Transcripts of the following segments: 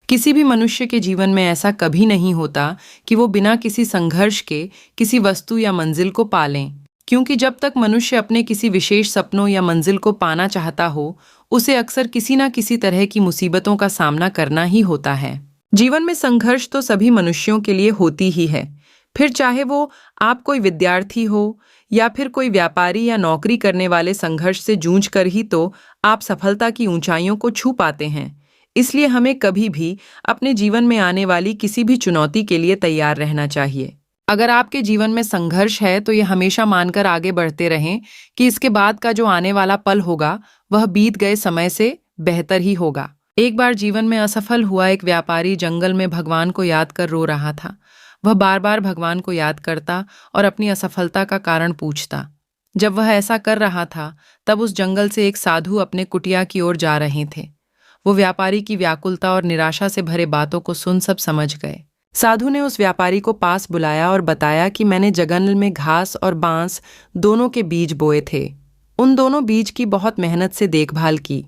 किसी भी मनुष्य के जीवन में ऐसा कभी नहीं होता कि वो बिना किसी संघर्ष के किसी वस्तु या मंजिल को पा लें, क्योंकि जब तक मनुष्य अपने किसी विशेष सपनों या मंजिल को पाना चाहता हो, उसे अक्सर किसी ना किसी तरह की मुसीबतों का सामना करना ही होता है। जीवन में संघर्ष तो सभी मनुष्यों के लिए होती ही है, फिर चाहे वो आप कोई विद्यार्थी हो या फिर कोई व्यापारी या नौकरी करने वाले। संघर्ष से जूझ कर ही तो आप सफलता की ऊंचाइयों को छू पाते हैं। इसलिए हमें कभी भी अपने जीवन में आने वाली किसी भी चुनौती के लिए तैयार रहना चाहिए। अगर आपके जीवन में संघर्ष है तो ये हमेशा मानकर आगे बढ़ते रहें कि इसके बाद का जो आने वाला पल होगा वह बीत गए समय से बेहतर ही होगा। एक बार जीवन में असफल हुआ एक व्यापारी जंगल में भगवान को याद कर रो रहा था। वह बार बार भगवान को याद करता और अपनी असफलता का कारण पूछता। जब वह ऐसा कर रहा था तब उस जंगल से एक साधु अपने कुटिया की ओर जा रहे थे। वो व्यापारी की व्याकुलता और निराशा से भरे बातों को सुन सब समझ गए। साधु ने उस व्यापारी को पास बुलाया और बताया कि मैंने जंगल में घास और बांस दोनों के बीज बोए थे। उन दोनों बीज की बहुत मेहनत से देखभाल की।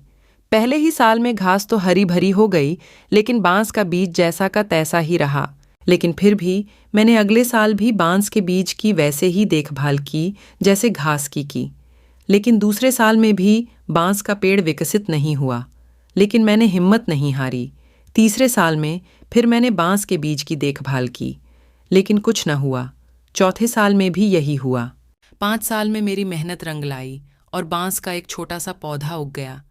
पहले ही साल में घास तो हरी भरी हो गई, लेकिन बांस का बीज जैसा का तैसा ही रहा। लेकिन फिर भी मैंने अगले साल भी बांस के बीज की वैसे ही देखभाल की जैसे घास की। लेकिन दूसरे साल में भी बांस का पेड़ विकसित नहीं हुआ, लेकिन मैंने हिम्मत नहीं हारी। तीसरे साल में फिर मैंने बांस के बीज की देखभाल की, लेकिन कुछ न हुआ। चौथे साल में भी यही हुआ। 5 साल में मेरी मेहनत रंग लाई और बांस का एक छोटा सा पौधा उग गया,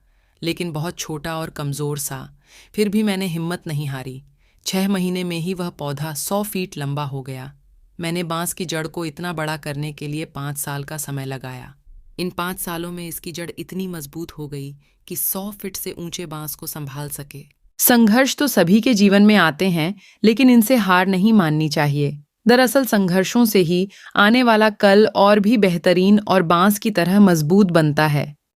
लेकिन बहुत छोटा और कमज़ोर सा। फिर भी मैंने हिम्मत नहीं हारी। 6 महीने में ही वह पौधा 100 फीट लंबा हो गया। मैंने बांस की जड़ को इतना बड़ा करने के लिए 5 साल का समय लगाया। इन 5 सालों में इसकी जड़ इतनी मजबूत हो गई कि 100 फीट से ऊंचे बांस को संभाल सके। संघर्ष तो सभी के जीवन में आते हैं, लेकिन इनसे हार नहीं माननी चाहिए। दरअसल संघर्षों से ही आने वाला कल और भी बेहतरीन और बांस की तरह मजबूत बनता है।